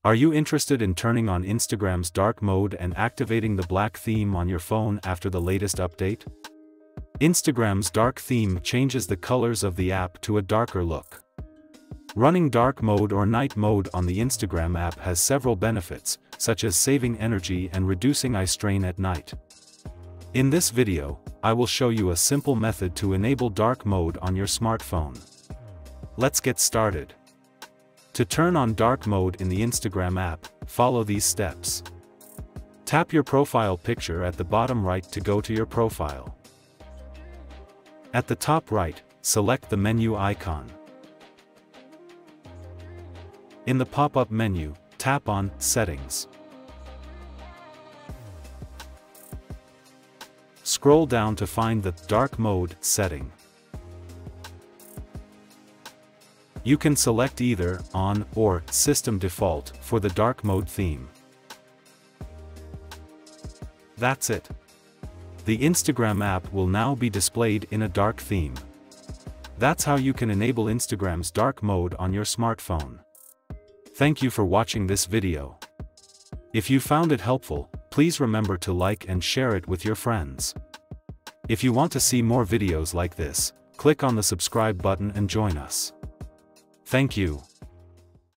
Are you interested in turning on Instagram's dark mode and activating the black theme on your phone after the latest update? Instagram's dark theme changes the colors of the app to a darker look. Running dark mode or night mode on the Instagram app has several benefits, such as saving energy and reducing eye strain at night. In this video, I will show you a simple method to enable dark mode on your smartphone. Let's get started. To turn on dark mode in the Instagram app, follow these steps. Tap your profile picture at the bottom right to go to your profile. At the top right, select the menu icon. In the pop-up menu, tap on Settings. Scroll down to find the Dark Mode setting. You can select either On or System Default for the dark mode theme. That's it. The Instagram app will now be displayed in a dark theme. That's how you can enable Instagram's dark mode on your smartphone. Thank you for watching this video. If you found it helpful, please remember to like and share it with your friends. If you want to see more videos like this, click on the subscribe button and join us. Thank you.